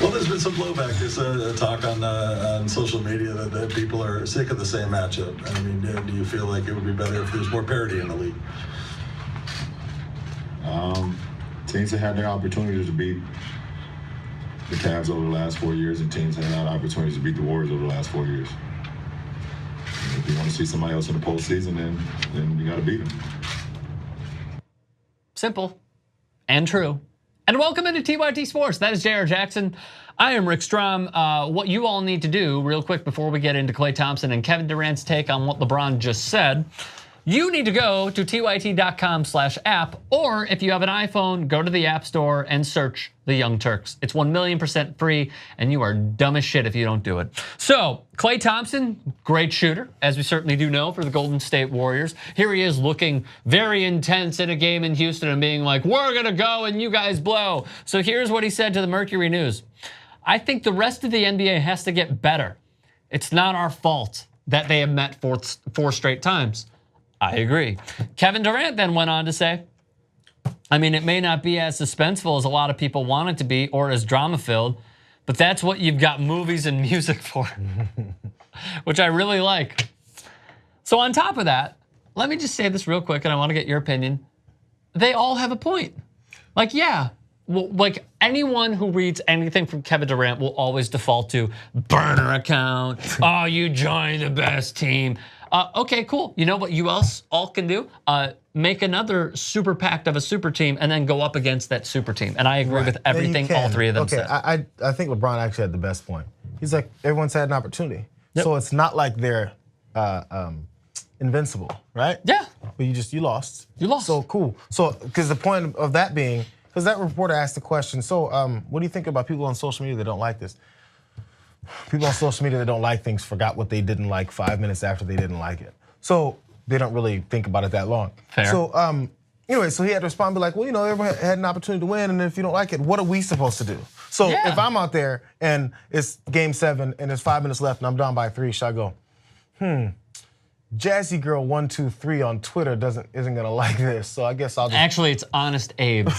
Well, there's been some blowback. There's a talk on social media that people are sick of the same matchup. I mean, do you feel like it would be better if there's more parity in the league? Teams have had their opportunities to beat the Cavs over the last 4 years, and teams have had opportunities to beat the Warriors over the last 4 years. And if you want to see somebody else in the postseason, then you got to beat them. Simple and true. And welcome into TYT Sports. That is Jayar Jackson. I am Rick Strom. What you all need to do real quick before we get into Klay Thompson and Kevin Durant's take on what LeBron just said, you need to go to tyt.com/app, or if you have an iPhone, go to the App Store and search the Young Turks. It's 1,000,000% free, and you are dumb as shit if you don't do it. So, Klay Thompson, great shooter, as we certainly do know for the Golden State Warriors. Here he is looking very intense in a game in Houston and being like, we're gonna go and you guys blow. So here's what he said to the Mercury News. I think the rest of the NBA has to get better. It's not our fault that they have met four straight times. I agree. Kevin Durant then went on to say, I mean, it may not be as suspenseful as a lot of people want it to be or as drama-filled, but that's what you've got movies and music for, which I really like. So on top of that, let me just say this real quick, and I want to get your opinion. They all have a point. Like, yeah, well, like anyone who reads anything from Kevin Durant will always default to burner account. Oh, you joined the best team. Okay, cool. You know what you all can do? Make another super pact of a super team and then go up against that super team. And I agree with everything all three of them said. I think LeBron actually had the best point. He's like, everyone's had an opportunity. Yep. So it's not like they're invincible, right? Yeah. But you lost. You lost. So cool. So, because the point of that being, because that reporter asked the question, so what do you think about people on social media that don't like this? People on social media that don't like things forgot what they didn't like 5 minutes after they didn't like it. So they don't really think about it that long. Fair. So anyway, so he had to respond and be like, well, you know, everyone had an opportunity to win, and if you don't like it, what are we supposed to do? So if I'm out there and it's game 7 and there's 5 minutes left and I'm down by 3, should I go, Jazzy Girl 123 on Twitter isn't gonna like this, so I guess I'll just... Actually, it's Honest Abe.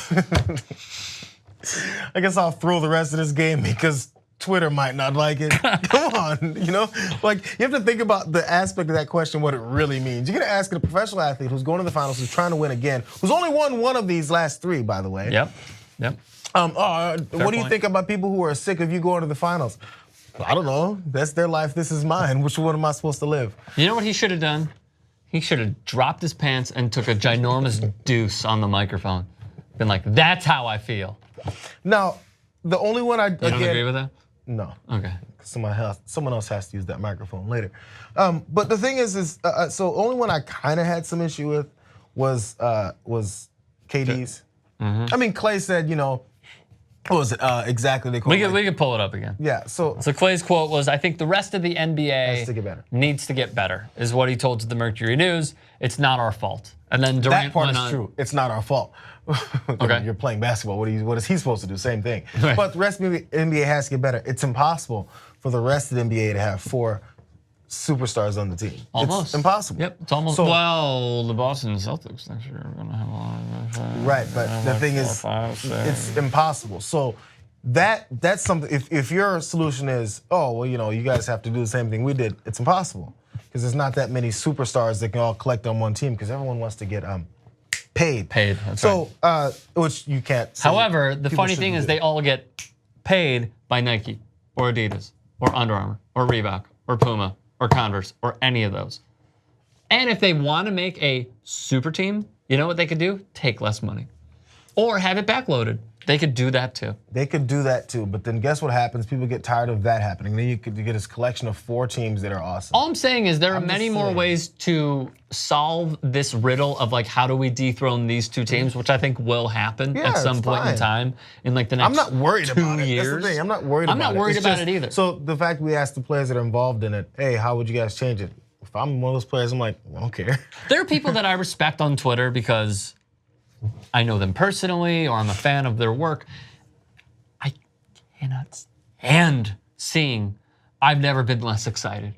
I guess I'll throw the rest of this game because Twitter might not like it. Come on, you know? Like, you have to think about the aspect of that question, what it really means. You're gonna ask a professional athlete who's going to the finals, who's trying to win again, who's only won one of these last 3, by the way. Yep. What do you think about people who are sick of you going to the finals? I don't know. That's their life. This is mine. Which one am I supposed to live? You know what he should have done? He should have dropped his pants and took a ginormous deuce on the microphone. Been like, that's how I feel. Now, the only one I... You don't agree with that? No. Okay. Someone else has to use that microphone later. But the thing is so only one I kind of had some issue with was KD's. I mean, Klay said, you know, what was it exactly they called it? We can pull it up again. Yeah, so Klay's quote was, I think the rest of the NBA needs to get better, is what he told to the Mercury News. It's not our fault. And then Durant that part is true. It's not our fault. Okay. You're playing basketball. What is he supposed to do? Same thing. Right. But the rest of the NBA has to get better. It's impossible for the rest of the NBA to have 4 superstars on the team. Almost. It's impossible. Yep, it's almost. So, well, the Boston Celtics next year are going to have a lot of... Right, but the thing is, it's impossible. So that's something, if your solution is, oh, well, you know, you guys have to do the same thing we did, it's impossible. Because there's not that many superstars that can all collect on one team, because everyone wants to get paid. Paid, that's right. Which you can't say. However, the funny thing is they all get paid by Nike, or Adidas, or Under Armour, or Reebok, or Puma, or Converse, or any of those. And if they want to make a super team, you know what they could do? Take less money. Or have it backloaded. They could do that too. They could do that too, but then guess what happens? People get tired of that happening. Then you get this collection of 4 teams that are awesome. All I'm saying is there are many more ways to solve this riddle of like, how do we dethrone these 2 teams, which I think will happen at some point in time in like the next 2 years. I'm not worried about it. That's the thing. I'm not worried about it. I'm not worried about it either. So the fact we asked the players that are involved in it, hey, how would you guys change it? If I'm one of those players, I'm like, I don't care. There are people that I respect on Twitter because I know them personally or I'm a fan of their work. I cannot stand seeing I've never been less excited.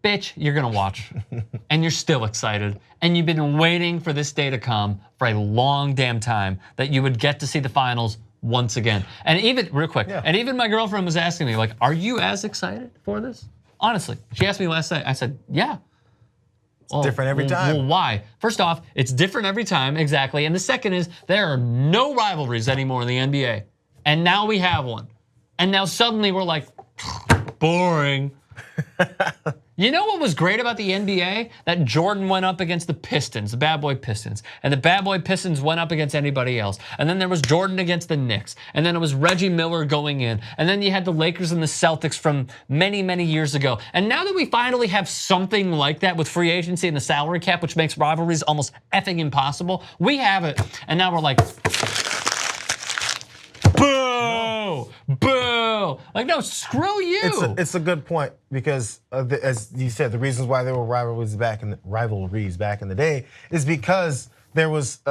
Bitch, you're gonna watch and you're still excited and you've been waiting for this day to come for a long damn time that you would get to see the finals once again. And even, real quick, and even my girlfriend was asking me, like, are you as excited for this? Honestly, she asked me last night. I said, yeah. It's different every time. Well, why? First off, it's different every time, exactly. And the second is, there are no rivalries anymore in the NBA. And now we have one. And now suddenly we're like, boring. You know what was great about the NBA? That Jordan went up against the Pistons, the bad boy Pistons. And the bad boy Pistons went up against anybody else. And then there was Jordan against the Knicks. And then it was Reggie Miller going in. And then you had the Lakers and the Celtics from many, many years ago. And now that we finally have something like that with free agency and the salary cap, which makes rivalries almost effing impossible, we have it. And now we're like, boo, boo. Like, no, screw you. It's a good point because, as you said, the reasons why there were rivalries back in the day is because there was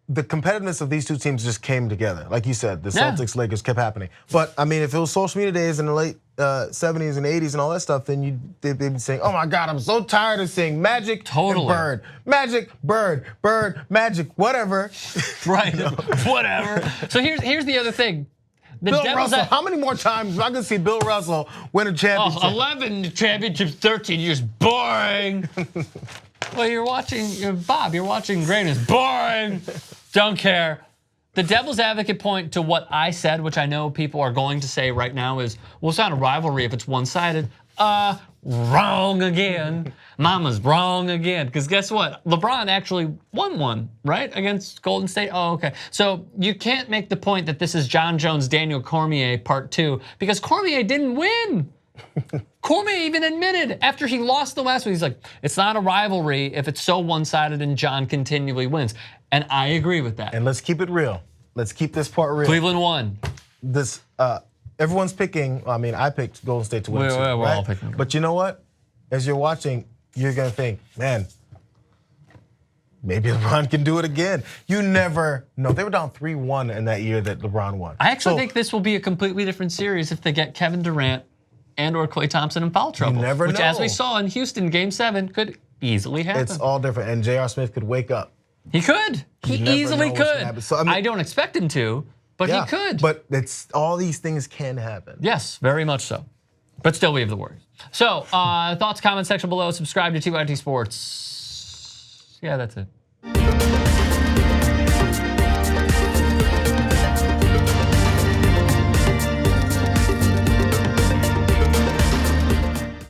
the competitiveness of these two teams just came together. Like you said, the Celtics, Lakers kept happening. But I mean, if it was social media days in the late 70s and 80s and all that stuff, then they'd be saying, "Oh my God, I'm so tired of seeing Magic and Bird, Magic, Bird, Bird, Magic, whatever." Right, whatever. So here's the other thing. Bill Russell, how many more times am I gonna see Bill Russell win a championship? 11 championships, 13 years, boring. Well, you're watching, Bob, you're watching greatness. Boring. Don't care. The devil's advocate point to what I said, which I know people are going to say right now is, well, it's not a rivalry if it's one-sided. Wrong again. Mama's wrong again. Because guess what? LeBron actually won one, right? Against Golden State. Oh, okay. So you can't make the point that this is John Jones, Daniel Cormier part 2, because Cormier didn't win. Cormier even admitted after he lost the last one, he's like, it's not a rivalry if it's so one-sided and John continually wins. And I agree with that. And let's keep it real. Let's keep this part real. Cleveland won. This, everyone's picking, I mean, I picked Golden State to win. We're right? all picking. But you know what? As you're watching, you're gonna think, man, maybe LeBron can do it again. You never know. They were down 3-1 in that year that LeBron won. I actually think this will be a completely different series if they get Kevin Durant and or Klay Thompson in foul trouble. You never which, know. as we saw in Houston, Game 7 could easily happen. It's all different, and J.R. Smith could wake up. He could. He easily could. So, I mean, I don't expect him to, but he could. But it's all these things can happen. Yes, very much so. But still, we have the Warriors. So, thoughts, comment section below. Subscribe to TYT Sports. Yeah, that's it.